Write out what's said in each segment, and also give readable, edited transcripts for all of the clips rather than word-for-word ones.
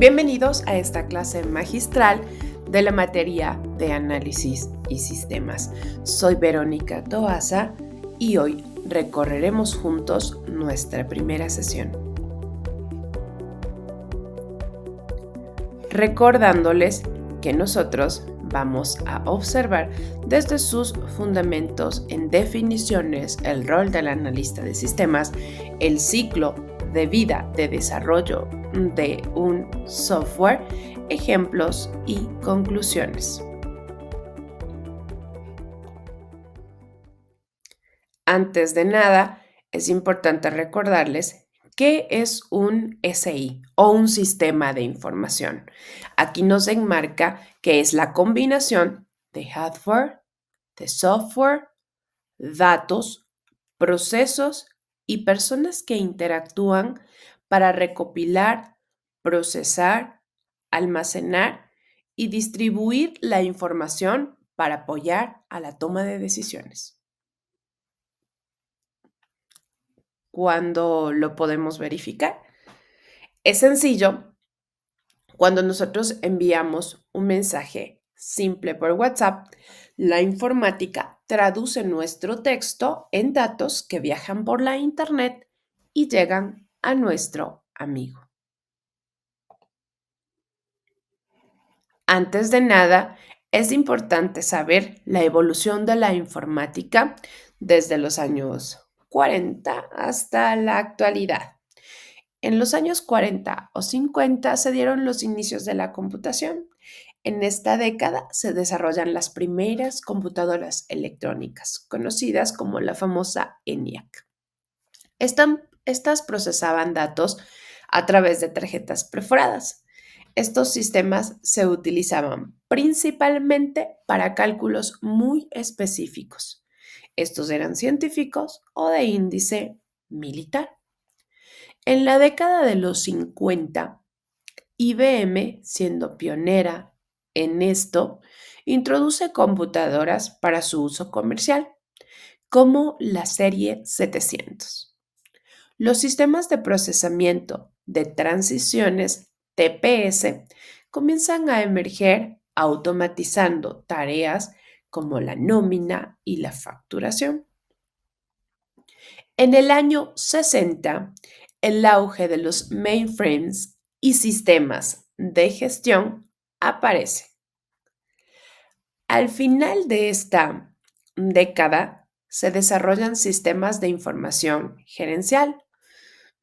Bienvenidos a esta clase magistral de la materia de análisis y sistemas. Soy Verónica Toaza y hoy recorreremos juntos nuestra primera sesión. Recordándoles que nosotros vamos a observar desde sus fundamentos en definiciones, el rol del analista de sistemas, el ciclo de vida de desarrollo de un software, ejemplos y conclusiones. Antes de nada, es importante recordarles qué es un SI o un sistema de información. Aquí nos enmarca que es la combinación de hardware, de software, datos, procesos y personas que interactúan para recopilar, procesar, almacenar y distribuir la información para apoyar a la toma de decisiones. ¿Cuándo lo podemos verificar? Es sencillo cuando nosotros enviamos un mensaje simple por WhatsApp. La informática traduce nuestro texto en datos que viajan por la Internet y llegan a nuestro amigo. Antes de nada, es importante saber la evolución de la informática desde los años 40 hasta la actualidad. En los años 40 o 50 se dieron los inicios de la computación. En esta década se desarrollan las primeras computadoras electrónicas, conocidas como la famosa ENIAC. Estas procesaban datos a través de tarjetas perforadas. Estos sistemas se utilizaban principalmente para cálculos muy específicos. Estos eran científicos o de índice militar. En la década de los 50, IBM, siendo pionera en esto, introduce computadoras para su uso comercial, como la serie 700. Los sistemas de procesamiento de transiciones TPS comienzan a emerger automatizando tareas como la nómina y la facturación. En el año 60, el auge de los mainframes y sistemas de gestión aparece. Al final de esta década se desarrollan sistemas de información gerencial,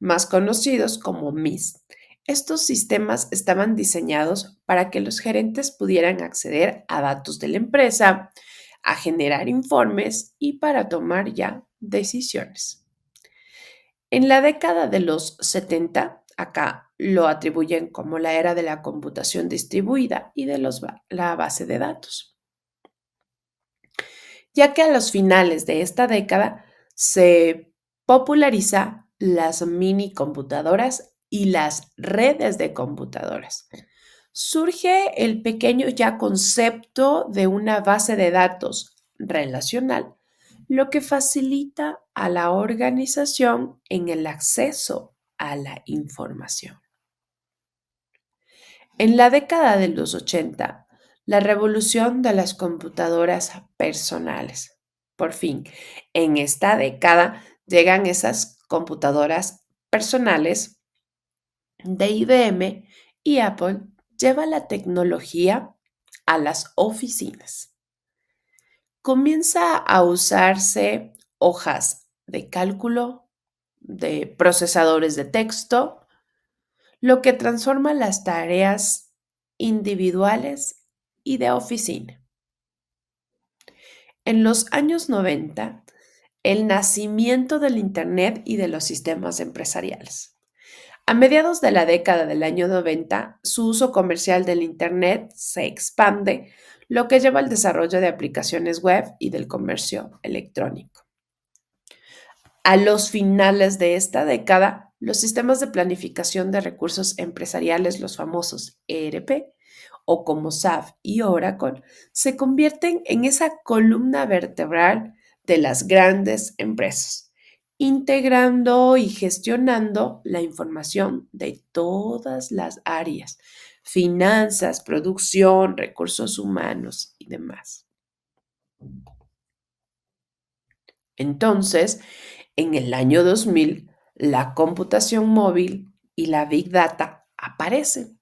más conocidos como MIS. Estos sistemas estaban diseñados para que los gerentes pudieran acceder a datos de la empresa, a generar informes y para tomar ya decisiones. En la década de los 70, acá lo atribuyen como la era de la computación distribuida y de la base de datos, ya que a los finales de esta década se populariza las mini computadoras y las redes de computadoras. Surge el pequeño ya concepto de una base de datos relacional, lo que facilita a la organización en el acceso a la información. En la década de los 80, la revolución de las computadoras personales. Por fin, en esta década llegan esas computadoras personales de IBM y Apple lleva la tecnología a las oficinas. Comienza a usarse hojas de cálculo, de procesadores de texto, lo que transforma las tareas individuales y de oficina. En los años 90, el nacimiento del Internet y de los sistemas empresariales. A mediados de la década del año 90, su uso comercial del Internet se expande, lo que lleva al desarrollo de aplicaciones web y del comercio electrónico. A los finales de esta década, los sistemas de planificación de recursos empresariales, los famosos ERP, o como SAP y Oracle, se convierten en esa columna vertebral de las grandes empresas, integrando y gestionando la información de todas las áreas, finanzas, producción, recursos humanos y demás. Entonces, en el año 2000, la computación móvil y la Big Data aparecen.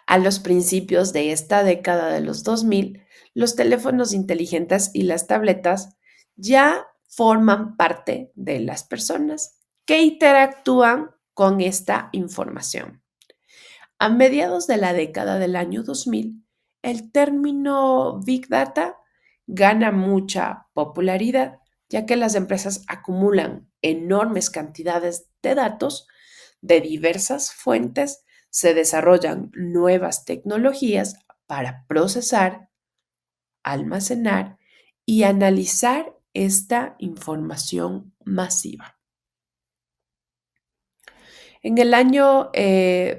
A los principios de esta década de los 2000, los teléfonos inteligentes y las tabletas ya forman parte de las personas que interactúan con esta información. A mediados de la década del año 2000, el término Big Data gana mucha popularidad, ya que las empresas acumulan enormes cantidades de datos de diversas fuentes, se desarrollan nuevas tecnologías para procesar, almacenar y analizar esta información masiva. En el año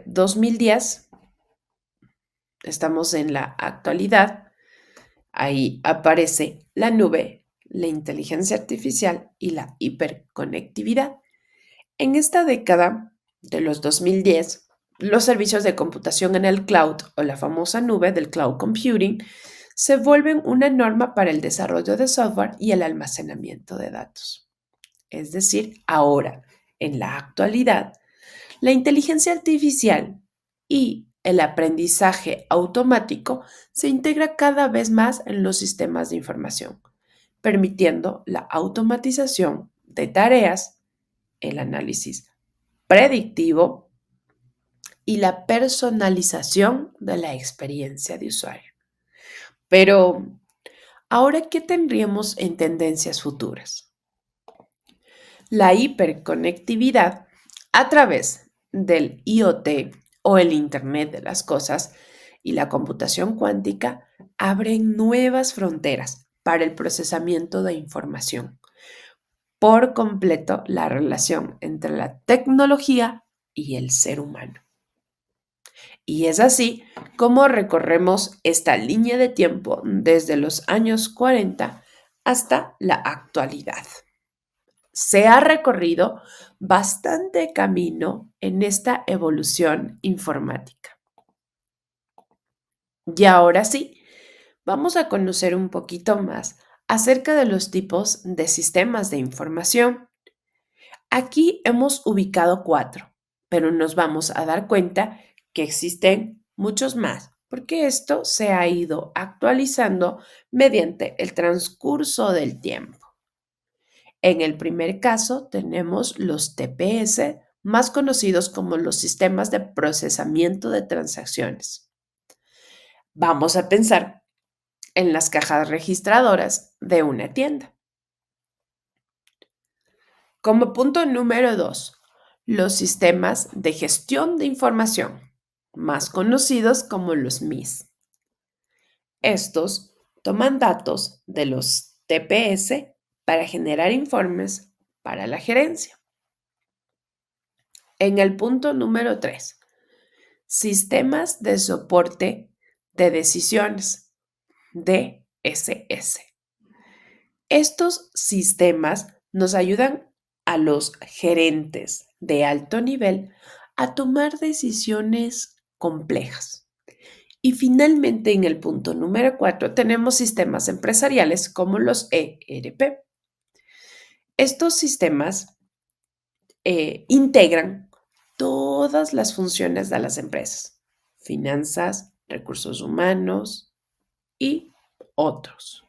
2010, estamos en la actualidad, ahí aparece la nube, la inteligencia artificial y la hiperconectividad. En esta década de los 2010, los servicios de computación en el cloud o la famosa nube del cloud computing se vuelven una norma para el desarrollo de software y el almacenamiento de datos. Es decir, ahora, en la actualidad, la inteligencia artificial y el aprendizaje automático se integra cada vez más en los sistemas de información, permitiendo la automatización de tareas, el análisis predictivo y la personalización de la experiencia de usuario. Pero, ¿ahora qué tendríamos en tendencias futuras? La hiperconectividad a través del IoT o el Internet de las Cosas y la computación cuántica abren nuevas fronteras para el procesamiento de información. Por completo la relación entre la tecnología y el ser humano. Y es así como recorremos esta línea de tiempo desde los años 40 hasta la actualidad. Se ha recorrido bastante camino en esta evolución informática. Y ahora sí, vamos a conocer un poquito más acerca de los tipos de sistemas de información. Aquí hemos ubicado 4, pero nos vamos a dar cuenta que existen muchos más, porque esto se ha ido actualizando mediante el transcurso del tiempo. En el primer caso tenemos los TPS, más conocidos como los sistemas de procesamiento de transacciones. Vamos a pensar en las cajas registradoras de una tienda. Como punto número 2, los sistemas de gestión de información, más conocidos como los MIS. Estos toman datos de los TPS para generar informes para la gerencia. En el punto número 3, sistemas de soporte de decisiones, DSS. Estos sistemas nos ayudan a los gerentes de alto nivel a tomar decisiones complejas. Y finalmente, en el punto número 4, tenemos sistemas empresariales como los ERP. Estos sistemas integran todas las funciones de las empresas, finanzas, recursos humanos y otros.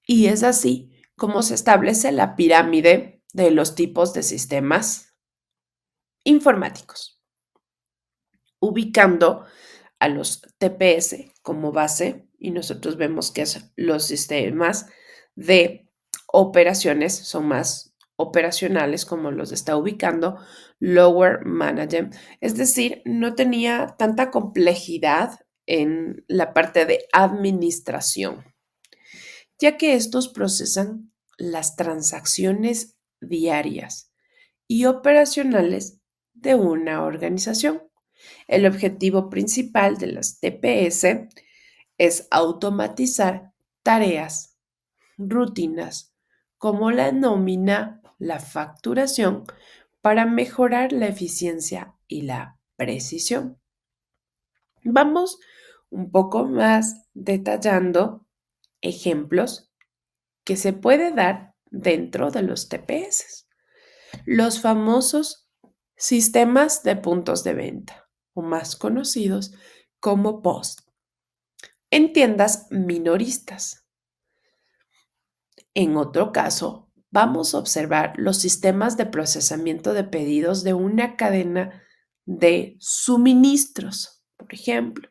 Y es así como se establece la pirámide de los tipos de sistemas informáticos, ubicando a los TPS como base, y nosotros vemos que los sistemas de operaciones son más operacionales, como los está ubicando Lower Management, es decir, no tenía tanta complejidad en la parte de administración, ya que estos procesan las transacciones diarias y operacionales de una organización. El objetivo principal de las TPS es automatizar tareas, rutinas, como la nómina, la facturación, para mejorar la eficiencia y la precisión. Vamos un poco más detallando ejemplos que se puede dar dentro de los TPS. Los famosos sistemas de puntos de venta, o más conocidos como POS, en tiendas minoristas. En otro caso, vamos a observar los sistemas de procesamiento de pedidos de una cadena de suministros, por ejemplo,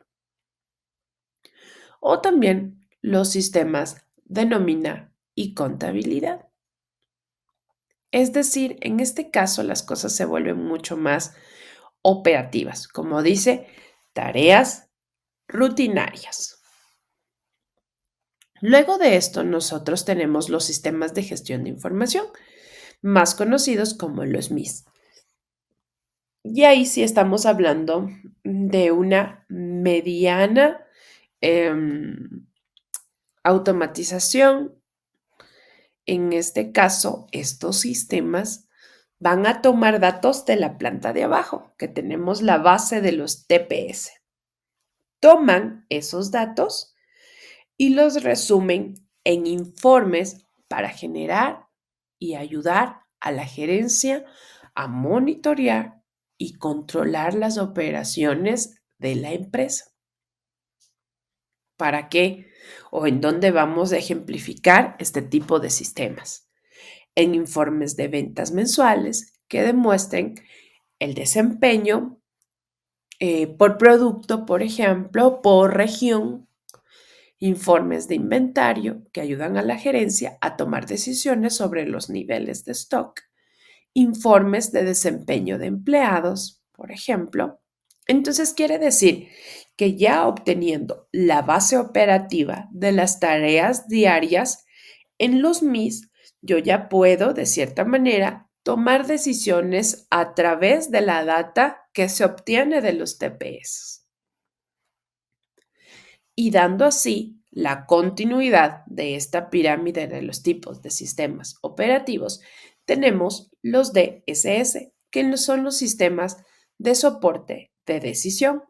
o también los sistemas de nómina y contabilidad. Es decir, en este caso las cosas se vuelven mucho más operativas, como dice, tareas rutinarias. Luego de esto, nosotros tenemos los sistemas de gestión de información, más conocidos como los MIS. Y ahí sí estamos hablando de una mediana automatización. En este caso, estos sistemas van a tomar datos de la planta de abajo, que tenemos la base de los TPS. Toman esos datos y los resumen en informes para generar y ayudar a la gerencia a monitorear y controlar las operaciones de la empresa. ¿Para qué? ¿O en dónde vamos a ejemplificar este tipo de sistemas? En informes de ventas mensuales que demuestren el desempeño por producto, por ejemplo, por región, informes de inventario que ayudan a la gerencia a tomar decisiones sobre los niveles de stock, informes de desempeño de empleados, por ejemplo. Entonces quiere decir que ya obteniendo la base operativa de las tareas diarias en los MIS, yo ya puedo, de cierta manera, tomar decisiones a través de la data que se obtiene de los TPS y dando así la continuidad de esta pirámide de los tipos de sistemas operativos, tenemos los DSS, que no son los sistemas de soporte de decisión.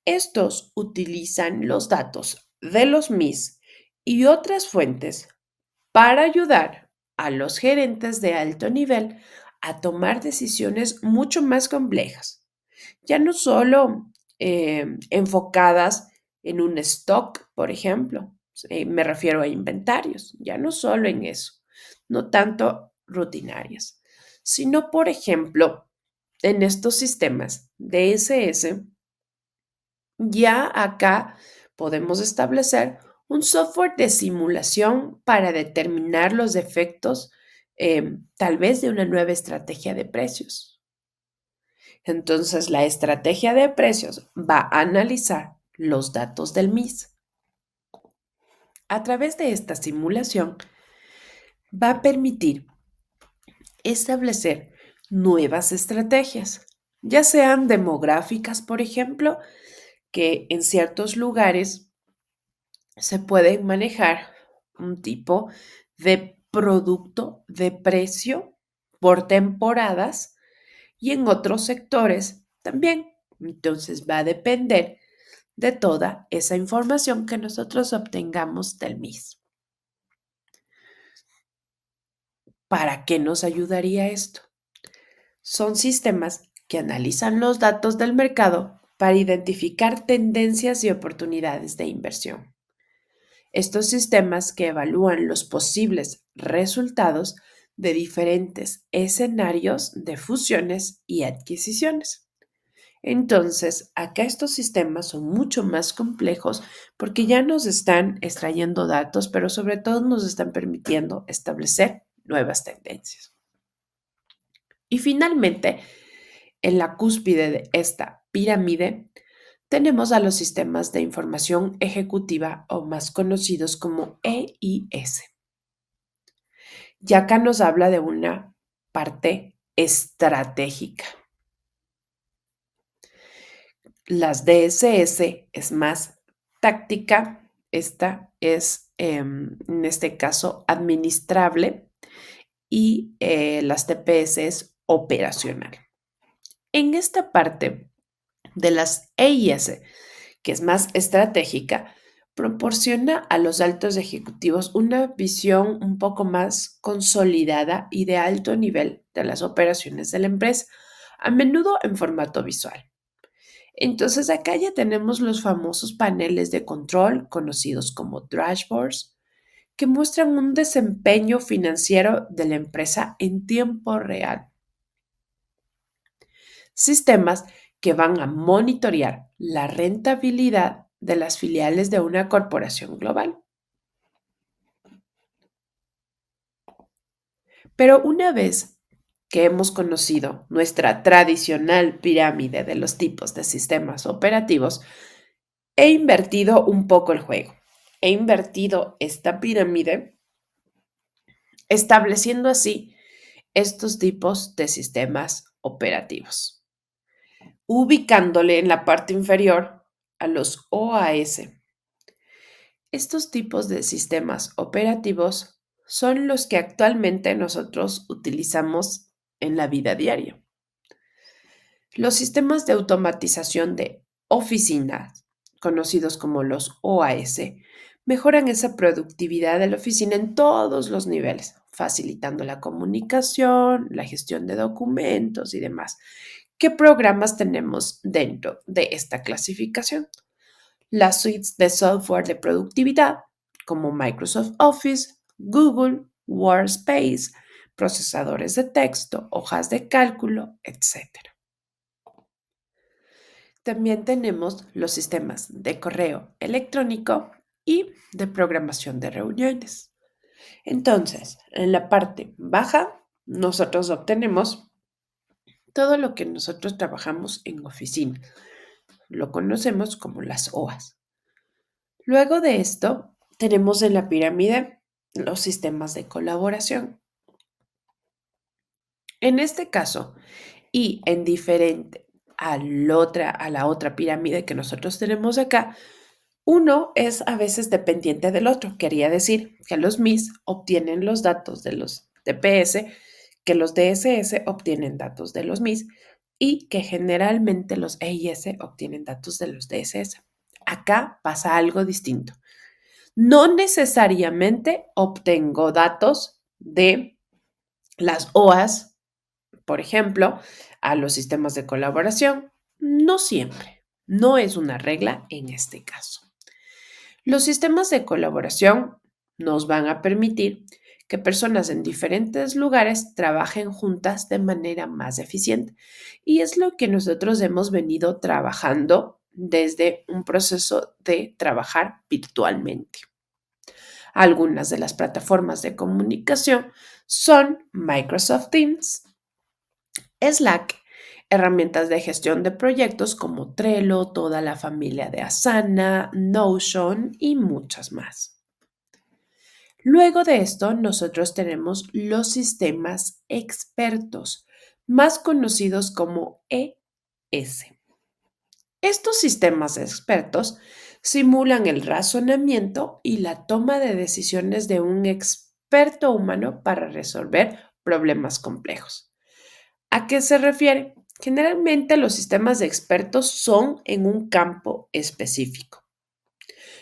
Estos utilizan los datos de los MIS y otras fuentes para ayudar a los gerentes de alto nivel a tomar decisiones mucho más complejas, ya no solo enfocadas en un stock, por ejemplo, me refiero a inventarios, ya no solo en eso, no tanto rutinarias, sino, por ejemplo, en estos sistemas DSS, ya acá podemos establecer un software de simulación para determinar los efectos, tal vez de una nueva estrategia de precios. Entonces, la estrategia de precios va a analizar los datos del MIS. A través de esta simulación, va a permitir establecer nuevas estrategias, ya sean demográficas, por ejemplo, que en ciertos lugares se puede manejar un tipo de producto de precio por temporadas y en otros sectores también. Entonces va a depender de toda esa información que nosotros obtengamos del MIS. ¿Para qué nos ayudaría esto? Son sistemas que analizan los datos del mercado para identificar tendencias y oportunidades de inversión. Estos sistemas que evalúan los posibles resultados de diferentes escenarios de fusiones y adquisiciones. Entonces, acá estos sistemas son mucho más complejos porque ya nos están extrayendo datos, pero sobre todo nos están permitiendo establecer nuevas tendencias. Y finalmente, en la cúspide de esta pirámide, tenemos a los sistemas de información ejecutiva o más conocidos como EIS. Y acá nos habla de una parte estratégica. Las DSS es más táctica esta es, en este caso, administrable y las TPS es operacional. En esta parte de las EIS, que es más estratégica, proporciona a los altos ejecutivos una visión un poco más consolidada y de alto nivel de las operaciones de la empresa, a menudo en formato visual. Entonces acá ya tenemos los famosos paneles de control, conocidos como dashboards, que muestran un desempeño financiero de la empresa en tiempo real. Sistemas que van a monitorear la rentabilidad de las filiales de una corporación global. Pero una vez que hemos conocido nuestra tradicional pirámide de los tipos de sistemas operativos, he invertido un poco el juego. He invertido esta pirámide estableciendo así estos tipos de sistemas operativos, ubicándole en la parte inferior a los OAS. Estos tipos de sistemas operativos son los que actualmente nosotros utilizamos en la vida diaria. Los sistemas de automatización de oficinas, conocidos como los OAS, mejoran esa productividad de la oficina en todos los niveles, facilitando la comunicación, la gestión de documentos y demás. ¿Qué programas tenemos dentro de esta clasificación? Las suites de software de productividad, como Microsoft Office, Google, Workspace, procesadores de texto, hojas de cálculo, etc. También tenemos los sistemas de correo electrónico y de programación de reuniones. Entonces, en la parte baja, nosotros obtenemos todo lo que nosotros trabajamos en oficina. Lo conocemos como las OAS. Luego de esto, tenemos en la pirámide los sistemas de colaboración. En este caso, y en diferente a la otra pirámide que nosotros tenemos acá, uno es a veces dependiente del otro. Quería decir que los MIS obtienen los datos de los DPS, que los DSS obtienen datos de los MIS y que generalmente los EIS obtienen datos de los DSS. Acá pasa algo distinto. No necesariamente obtengo datos de las OAS, por ejemplo, a los sistemas de colaboración. No siempre. No es una regla en este caso. Los sistemas de colaboración nos van a permitir que personas en diferentes lugares trabajen juntas de manera más eficiente. Y es lo que nosotros hemos venido trabajando desde un proceso de trabajar virtualmente. Algunas de las plataformas de comunicación son Microsoft Teams, Slack, herramientas de gestión de proyectos como Trello, toda la familia de Asana, Notion y muchas más. Luego de esto, nosotros tenemos los sistemas expertos, más conocidos como ES. Estos sistemas expertos simulan el razonamiento y la toma de decisiones de un experto humano para resolver problemas complejos. ¿A qué se refiere? Generalmente los sistemas de expertos son en un campo específico.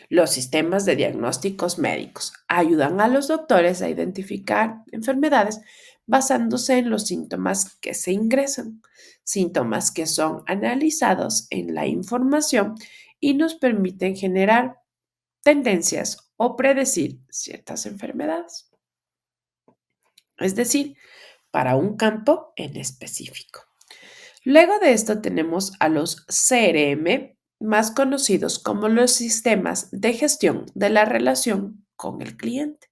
Los sistemas de diagnósticos médicos ayudan a los doctores a identificar enfermedades basándose en los síntomas que se ingresan, síntomas que son analizados en la información y nos permiten generar tendencias o predecir ciertas enfermedades. Es decir, para un campo en específico. Luego de esto tenemos a los CRM, más conocidos como los sistemas de gestión de la relación con el cliente.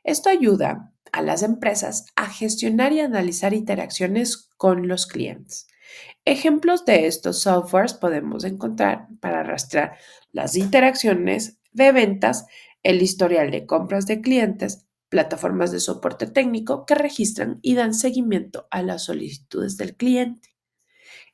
Esto ayuda a las empresas a gestionar y analizar interacciones con los clientes. Ejemplos de estos softwares podemos encontrar para rastrear las interacciones de ventas, el historial de compras de clientes, plataformas de soporte técnico que registran y dan seguimiento a las solicitudes del cliente.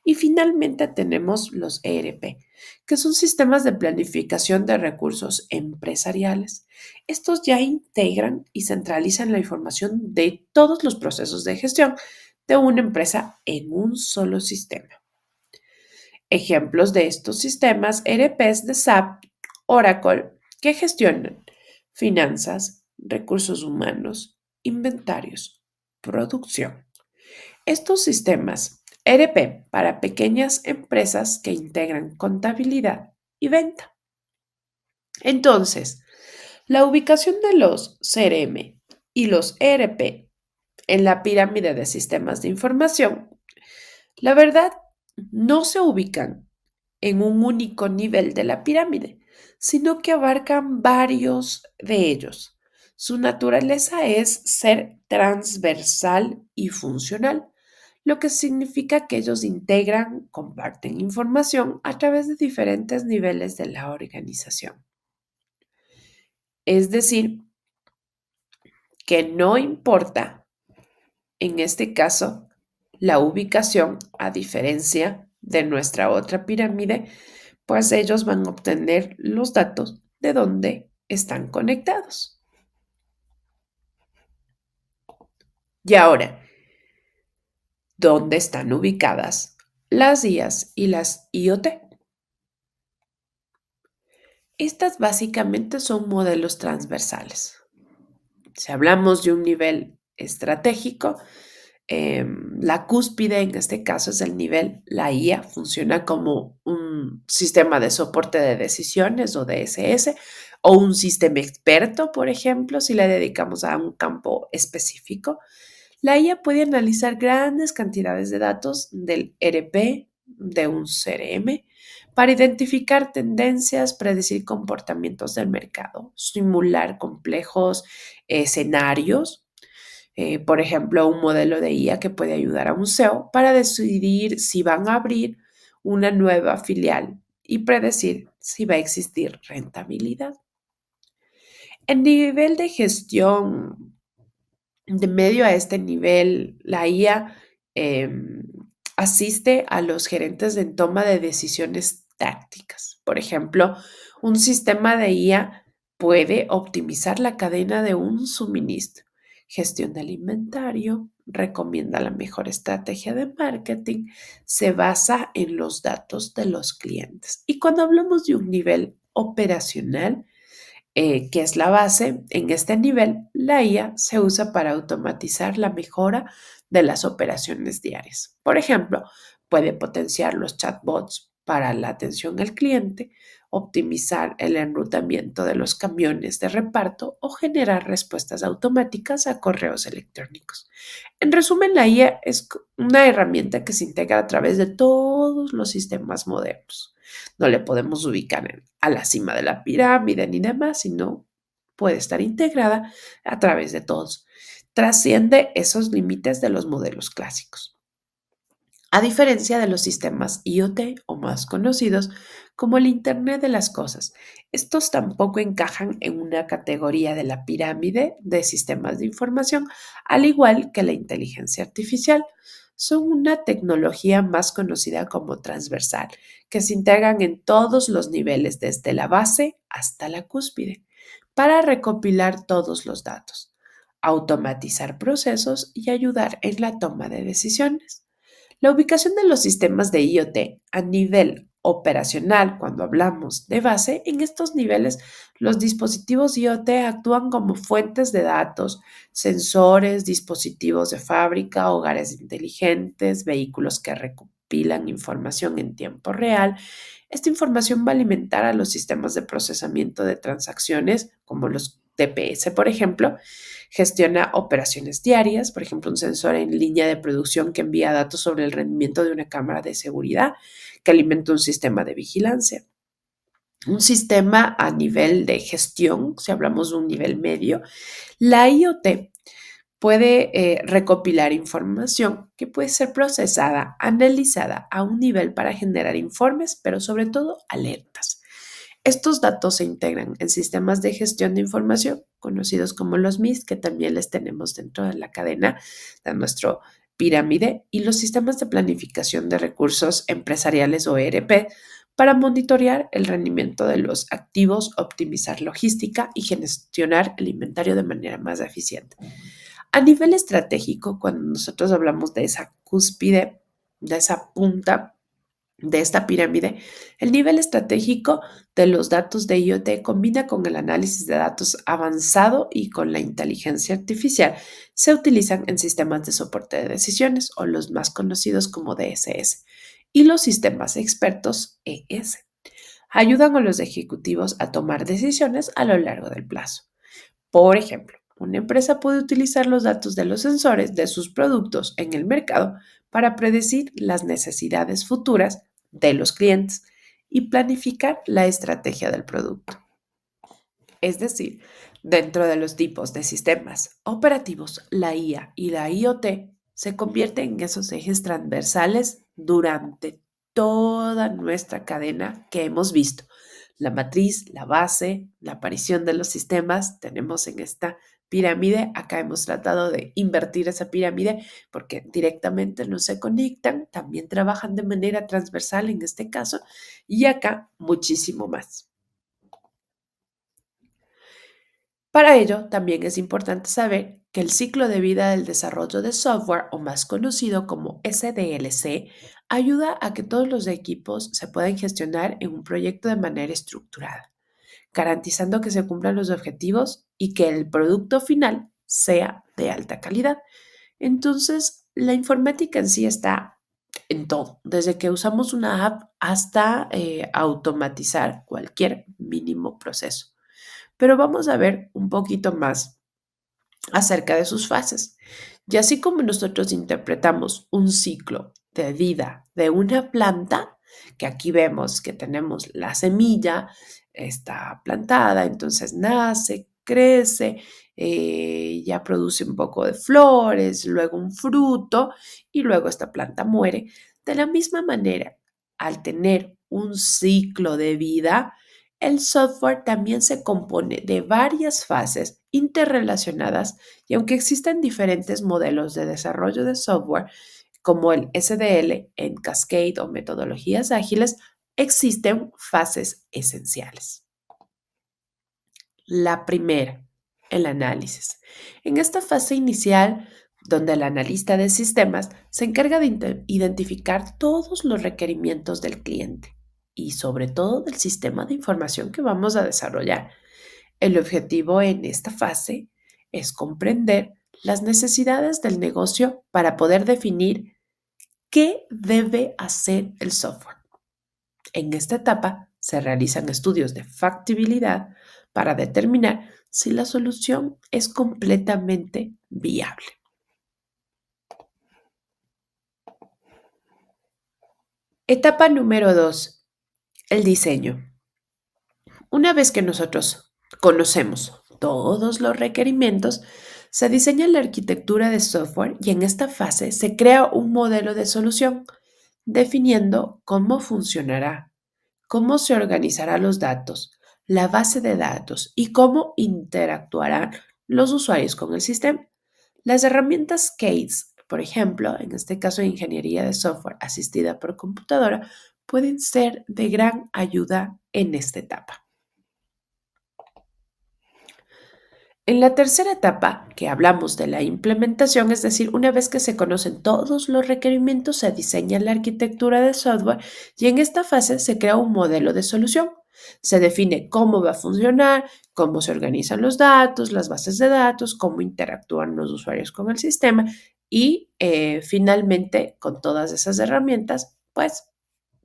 Y finalmente tenemos los ERP, que son sistemas de planificación de recursos empresariales. Estos ya integran y centralizan la información de todos los procesos de gestión de una empresa en un solo sistema. Ejemplos de estos sistemas ERPs de SAP, Oracle, que gestionan finanzas, recursos humanos, inventarios, producción. Estos sistemas ERP para pequeñas empresas que integran contabilidad y venta. Entonces, la ubicación de los CRM y los ERP en la pirámide de sistemas de información, la verdad, no se ubican en un único nivel de la pirámide, sino que abarcan varios de ellos. Su naturaleza es ser transversal y funcional, lo que significa que ellos integran, comparten información a través de diferentes niveles de la organización. Es decir, que no importa, en este caso, la ubicación, a diferencia de nuestra otra pirámide, pues ellos van a obtener los datos de dónde están conectados. Y ahora, ¿dónde están ubicadas las IAs y las IoT? Estas básicamente son modelos transversales. Si hablamos de un nivel estratégico, la cúspide en este caso es el nivel, la IA funciona como un sistema de soporte de decisiones o DSS o un sistema experto, por ejemplo, si le dedicamos a un campo específico. La IA puede analizar grandes cantidades de datos del ERP, de un CRM, para identificar tendencias, predecir comportamientos del mercado, simular complejos escenarios, por ejemplo, un modelo de IA que puede ayudar a un CEO para decidir si van a abrir una nueva filial y predecir si va a existir rentabilidad. En nivel de gestión, de medio a este nivel, la IA asiste a los gerentes en toma de decisiones tácticas. Por ejemplo, un sistema de IA puede optimizar la cadena de un suministro, gestión del inventario, recomienda la mejor estrategia de marketing, se basa en los datos de los clientes. Y cuando hablamos de un nivel operacional, que es la base, en este nivel, la IA se usa para automatizar la mejora de las operaciones diarias. Por ejemplo, puede potenciar los chatbots para la atención al cliente, optimizar el enrutamiento de los camiones de reparto o generar respuestas automáticas a correos electrónicos. En resumen, la IA es una herramienta que se integra a través de todos los sistemas modernos. No le podemos ubicar a la cima de la pirámide ni demás, sino puede estar integrada a través de todos. Trasciende esos límites de los modelos clásicos. A diferencia de los sistemas IoT o más conocidos como el Internet de las Cosas, estos tampoco encajan en una categoría de la pirámide de sistemas de información, al igual que la inteligencia artificial. Son una tecnología más conocida como transversal, que se integran en todos los niveles, desde la base hasta la cúspide, para recopilar todos los datos, automatizar procesos y ayudar en la toma de decisiones. La ubicación de los sistemas de IoT a nivel operacional, cuando hablamos de base, en estos niveles los dispositivos IoT actúan como fuentes de datos, sensores, dispositivos de fábrica, hogares inteligentes, vehículos que recopilan información en tiempo real. Esta información va a alimentar a los sistemas de procesamiento de transacciones, como los TPS, por ejemplo, gestiona operaciones diarias, por ejemplo, un sensor en línea de producción que envía datos sobre el rendimiento de una cámara de seguridad, que alimenta un sistema de vigilancia. Un sistema a nivel de gestión, si hablamos de un nivel medio, la IoT puede recopilar información que puede ser procesada, analizada a un nivel para generar informes, pero sobre todo alertas. Estos datos se integran en sistemas de gestión de información, conocidos como los MIS, que también les tenemos dentro de la cadena de nuestro pirámide y los sistemas de planificación de recursos empresariales o ERP para monitorear el rendimiento de los activos, optimizar logística y gestionar el inventario de manera más eficiente. A nivel estratégico, cuando nosotros hablamos de esa cúspide, de esa punta de esta pirámide, el nivel estratégico de los datos de IoT combina con el análisis de datos avanzado y con la inteligencia artificial. Se utilizan en sistemas de soporte de decisiones o los más conocidos como DSS y los sistemas expertos ES. Ayudan a los ejecutivos a tomar decisiones a lo largo del plazo. Por ejemplo, una empresa puede utilizar los datos de los sensores de sus productos en el mercado para predecir las necesidades futuras de los clientes y planificar la estrategia del producto. Es decir, dentro de los tipos de sistemas operativos, la IA y la IoT se convierten en esos ejes transversales durante toda nuestra cadena que hemos visto. La matriz, la base, la aparición de los sistemas, tenemos en esta pirámide. Acá hemos tratado de invertir esa pirámide porque directamente no se conectan, también trabajan de manera transversal en este caso, y acá muchísimo más. Para ello, también es importante saber que el ciclo de vida del desarrollo de software, o más conocido como SDLC, ayuda a que todos los equipos se puedan gestionar en un proyecto de manera estructurada, garantizando que se cumplan los objetivos y que el producto final sea de alta calidad. Entonces, la informática en sí está en todo, desde que usamos una app hasta automatizar cualquier mínimo proceso. Pero vamos a ver un poquito más acerca de sus fases. Y así como nosotros interpretamos un ciclo de vida de una planta, que aquí vemos que tenemos la semilla, está plantada, entonces nace, crece, ya produce un poco de flores, luego un fruto y luego esta planta muere. De la misma manera, al tener un ciclo de vida, el software también se compone de varias fases interrelacionadas y aunque existen diferentes modelos de desarrollo de software, como el SDL en Cascade o metodologías ágiles, existen fases esenciales. La primera, el análisis. En esta fase inicial, donde el analista de sistemas se encarga de identificar todos los requerimientos del cliente y sobre todo del sistema de información que vamos a desarrollar. El objetivo en esta fase es comprender las necesidades del negocio para poder definir qué debe hacer el software. En esta etapa se realizan estudios de factibilidad para determinar si la solución es completamente viable. Etapa número 2, el diseño. Una vez que nosotros conocemos todos los requerimientos, se diseña la arquitectura de software y en esta fase se crea un modelo de solución, definiendo cómo funcionará, cómo se organizarán los datos, la base de datos y cómo interactuarán los usuarios con el sistema. Las herramientas CASE, por ejemplo, en este caso de ingeniería de software asistida por computadora, pueden ser de gran ayuda en esta etapa. En la tercera etapa, que hablamos de la implementación, es decir, una vez que se conocen todos los requerimientos, se diseña la arquitectura de software y en esta fase se crea un modelo de solución. Se define cómo va a funcionar, cómo se organizan los datos, las bases de datos, cómo interactúan los usuarios con el sistema y finalmente, con todas esas herramientas, pues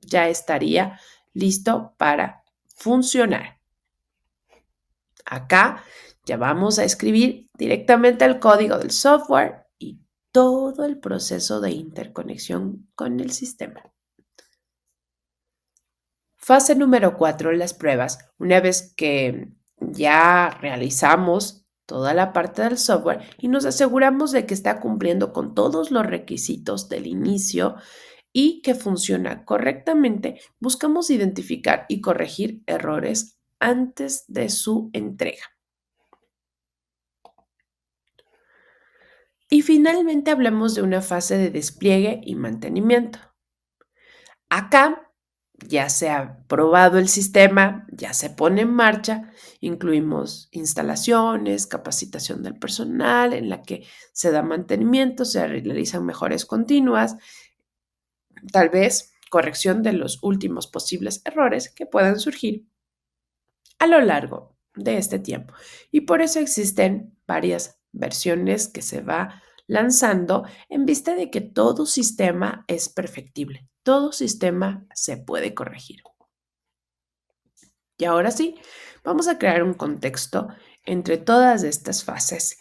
ya estaría listo para funcionar. Acá ya vamos a escribir directamente el código del software y todo el proceso de interconexión con el sistema. Fase número 4, las pruebas. Una vez que ya realizamos toda la parte del software y nos aseguramos de que está cumpliendo con todos los requisitos del inicio y que funciona correctamente, buscamos identificar y corregir errores antes de su entrega. Y finalmente hablemos de una fase de despliegue y mantenimiento. Acá ya se ha probado el sistema, ya se pone en marcha, incluimos instalaciones, capacitación del personal en la que se da mantenimiento, se realizan mejoras continuas, tal vez corrección de los últimos posibles errores que puedan surgir a lo largo de este tiempo. Y por eso existen varias versiones que se va lanzando en vista de que todo sistema es perfectible, todo sistema se puede corregir. Y ahora sí, vamos a crear un contexto entre todas estas fases.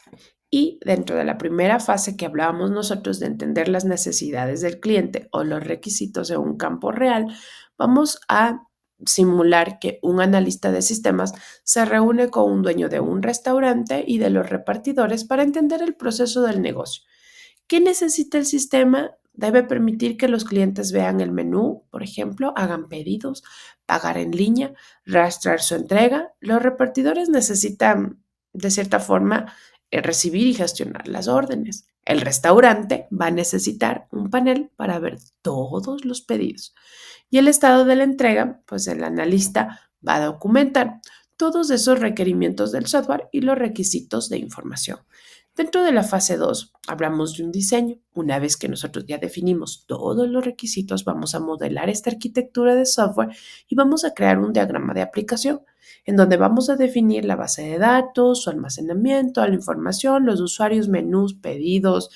Y dentro de la primera fase que hablábamos nosotros de entender las necesidades del cliente o los requisitos de un campo real, vamos a simular que un analista de sistemas se reúne con un dueño de un restaurante y de los repartidores para entender el proceso del negocio. ¿Qué necesita el sistema? Debe permitir que los clientes vean el menú, por ejemplo, hagan pedidos, pagar en línea, rastrear su entrega. Los repartidores necesitan, de cierta forma, recibir y gestionar las órdenes. El restaurante va a necesitar un panel para ver todos los pedidos. Y el estado de la entrega, pues el analista va a documentar todos esos requerimientos del software y los requisitos de información. Dentro de la fase 2 hablamos de un diseño. Una vez que nosotros ya definimos todos los requisitos, vamos a modelar esta arquitectura de software y vamos a crear un diagrama de aplicación en donde vamos a definir la base de datos, su almacenamiento, la información, los usuarios, menús, pedidos.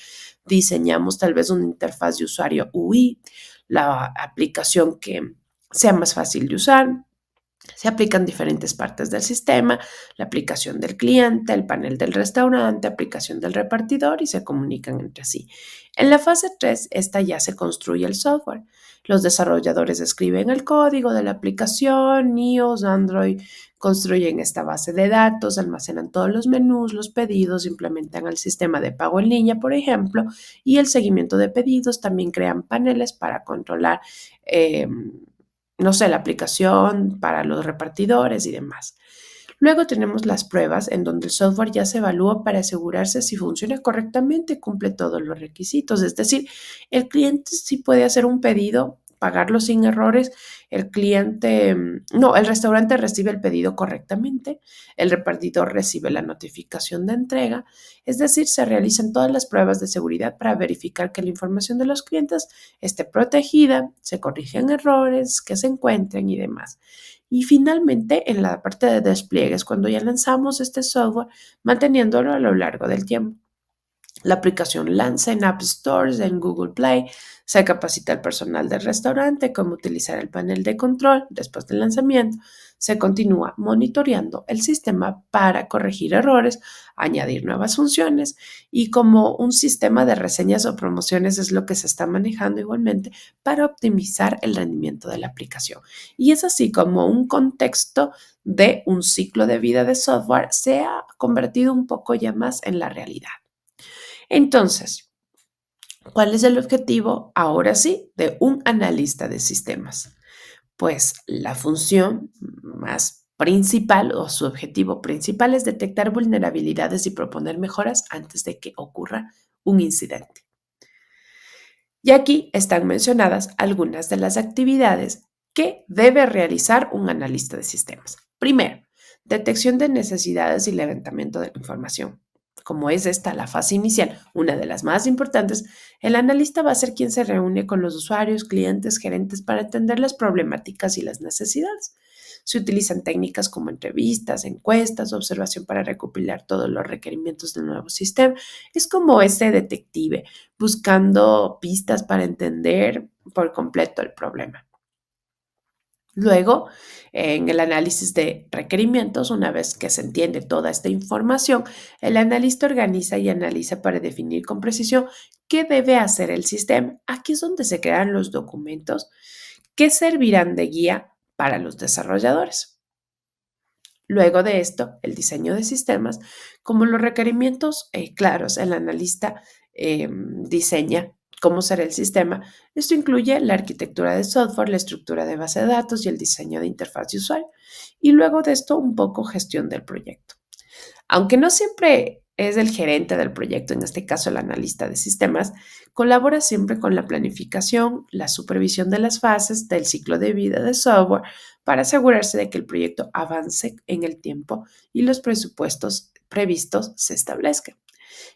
Diseñamos tal vez una interfaz de usuario UI, la aplicación que sea más fácil de usar. Se aplican diferentes partes del sistema, la aplicación del cliente, el panel del restaurante, aplicación del repartidor y se comunican entre sí. En la fase 3, esta ya se construye el software. Los desarrolladores escriben el código de la aplicación, iOS, Android, construyen esta base de datos, almacenan todos los menús, los pedidos, implementan el sistema de pago en línea, por ejemplo, y el seguimiento de pedidos. También crean paneles para controlar eh, no sé, la aplicación para los repartidores y demás. Luego tenemos las pruebas en donde el software ya se evalúa para asegurarse si funciona correctamente y cumple todos los requisitos. Es decir, el cliente sí puede hacer un pedido, pagarlo sin errores. El cliente, no, el restaurante recibe el pedido correctamente. El repartidor recibe la notificación de entrega. Es decir, se realizan todas las pruebas de seguridad para verificar que la información de los clientes esté protegida, se corrigen errores que se encuentren y demás. Y finalmente, en la parte de despliegues, cuando ya lanzamos este software, manteniéndolo a lo largo del tiempo. La aplicación lanza en App Stores, en Google Play, se capacita al personal del restaurante cómo utilizar el panel de control después del lanzamiento. Se continúa monitoreando el sistema para corregir errores, añadir nuevas funciones y como un sistema de reseñas o promociones es lo que se está manejando igualmente para optimizar el rendimiento de la aplicación. Y es así como un contexto de un ciclo de vida de software se ha convertido un poco ya más en la realidad. Entonces, ¿cuál es el objetivo ahora sí de un analista de sistemas? Pues la función más principal o su objetivo principal es detectar vulnerabilidades y proponer mejoras antes de que ocurra un incidente. Y aquí están mencionadas algunas de las actividades que debe realizar un analista de sistemas. Primero, detección de necesidades y levantamiento de la información. Como es esta la fase inicial, una de las más importantes, el analista va a ser quien se reúne con los usuarios, clientes, gerentes para entender las problemáticas y las necesidades. Se utilizan técnicas como entrevistas, encuestas, observación para recopilar todos los requerimientos del nuevo sistema. Es como ese detective buscando pistas para entender por completo el problema. Luego, en el análisis de requerimientos, una vez que se entiende toda esta información, el analista organiza y analiza para definir con precisión qué debe hacer el sistema. Aquí es donde se crean los documentos que servirán de guía para los desarrolladores. Luego de esto, el diseño de sistemas, como los requerimientos claros, el analista diseña cómo será el sistema. Esto incluye la arquitectura de software, la estructura de base de datos y el diseño de interfaz de usuario. Y luego de esto, un poco gestión del proyecto. Aunque no siempre es el gerente del proyecto, en este caso el analista de sistemas, colabora siempre con la planificación, la supervisión de las fases del ciclo de vida del software para asegurarse de que el proyecto avance en el tiempo y los presupuestos previstos se establezcan.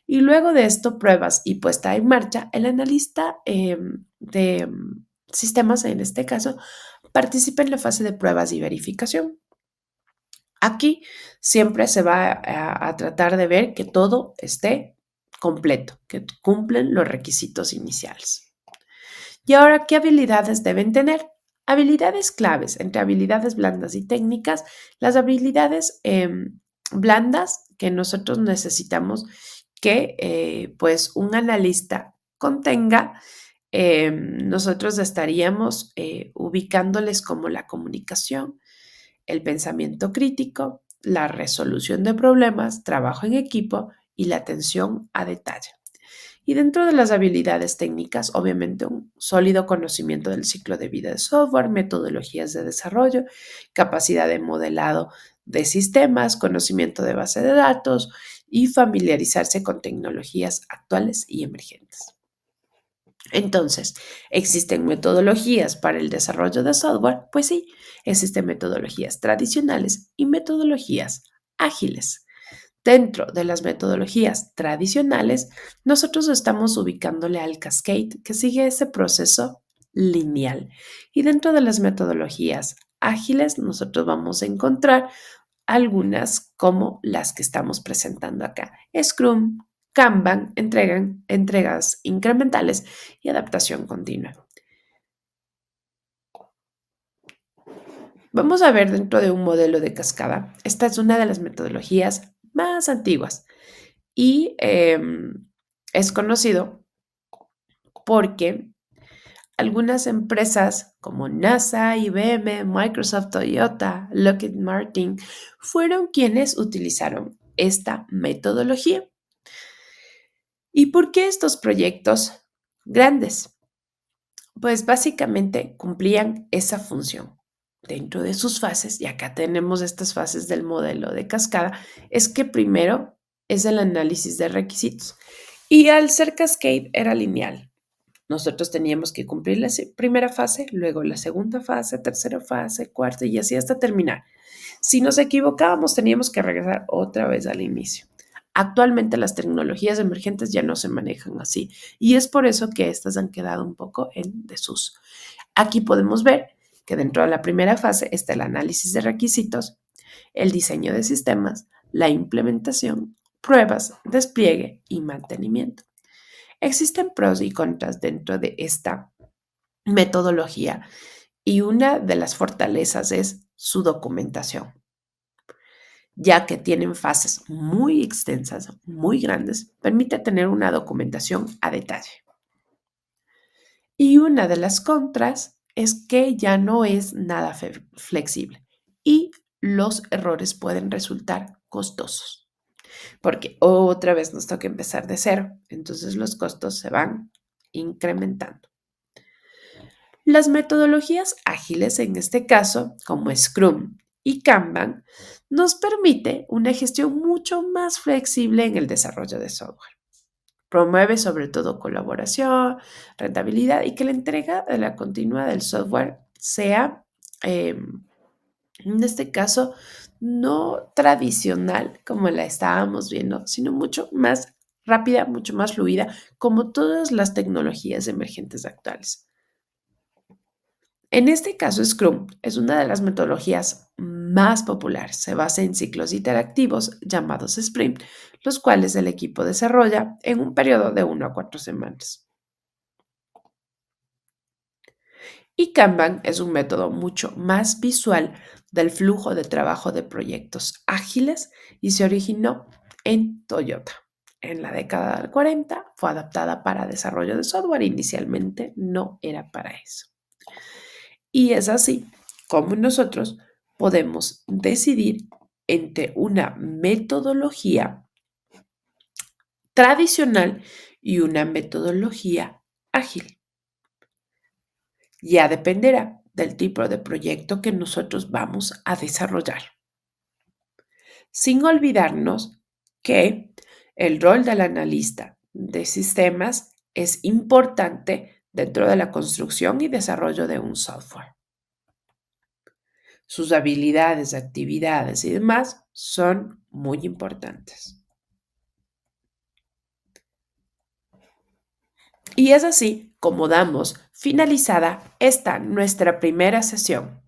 Y luego de esto, pruebas y puesta en marcha, el analista de sistemas, en este caso, participa en la fase de pruebas y verificación. Aquí siempre se va a tratar de ver que todo esté completo, que cumplen los requisitos iniciales. Y ahora, ¿qué habilidades deben tener? Habilidades claves, entre habilidades blandas y técnicas. Las habilidades blandas que nosotros necesitamos que pues un analista contenga, nosotros estaríamos ubicándoles como la comunicación, el pensamiento crítico, la resolución de problemas, trabajo en equipo y la atención a detalle. Y dentro de las habilidades técnicas, obviamente un sólido conocimiento del ciclo de vida de software, metodologías de desarrollo, capacidad de modelado de sistemas, conocimiento de base de datos y familiarizarse con tecnologías actuales y emergentes. Entonces, ¿existen metodologías para el desarrollo de software? Pues sí, existen metodologías tradicionales y metodologías ágiles. Dentro de las metodologías tradicionales, nosotros estamos ubicándole al cascade que sigue ese proceso lineal. Y dentro de las metodologías ágiles, nosotros vamos a encontrar algunas como las que estamos presentando acá. Scrum, Kanban, entregas incrementales y adaptación continua. Vamos a ver dentro de un modelo de cascada. Esta es una de las metodologías más antiguas y es conocido porque algunas empresas como NASA, IBM, Microsoft, Toyota, Lockheed Martin fueron quienes utilizaron esta metodología. ¿Y por qué estos proyectos grandes? Pues básicamente cumplían esa función. Dentro de sus fases, y acá tenemos estas fases del modelo de cascada, es que primero es el análisis de requisitos. Y al ser cascade era lineal. Nosotros teníamos que cumplir la primera fase, luego la segunda fase, tercera fase, cuarta y así hasta terminar. Si nos equivocábamos, teníamos que regresar otra vez al inicio. Actualmente las tecnologías emergentes ya no se manejan así y es por eso que estas han quedado un poco en desuso. Aquí podemos ver que dentro de la primera fase está el análisis de requisitos, el diseño de sistemas, la implementación, pruebas, despliegue y mantenimiento. Existen pros y contras dentro de esta metodología y una de las fortalezas es su documentación, ya que tienen fases muy extensas, muy grandes, permite tener una documentación a detalle. Y una de las contras es que ya no es nada flexible y los errores pueden resultar costosos, porque otra vez nos toca empezar de cero, entonces los costos se van incrementando. Las metodologías ágiles, en este caso, como Scrum y Kanban, nos permite una gestión mucho más flexible en el desarrollo de software. Promueve sobre todo colaboración, rentabilidad y que la entrega de la continua del software sea, en este caso, no tradicional como la estábamos viendo, sino mucho más rápida, mucho más fluida, como todas las tecnologías emergentes actuales. En este caso, Scrum es una de las metodologías más populares. Se basa en ciclos interactivos llamados sprint, los cuales el equipo desarrolla en un periodo de 1 a 4 semanas. Y Kanban es un método mucho más visual del flujo de trabajo de proyectos ágiles y se originó en Toyota. En la década del 40 fue adaptada para desarrollo de software. Inicialmente no era para eso. Y es así como nosotros podemos decidir entre una metodología tradicional y una metodología ágil. Ya dependerá del tipo de proyecto que nosotros vamos a desarrollar. Sin olvidarnos que El rol del analista de sistemas es importante dentro de la construcción y desarrollo de un software. Sus habilidades, actividades y demás son muy importantes. Y es así como damos finalizada esta nuestra primera sesión.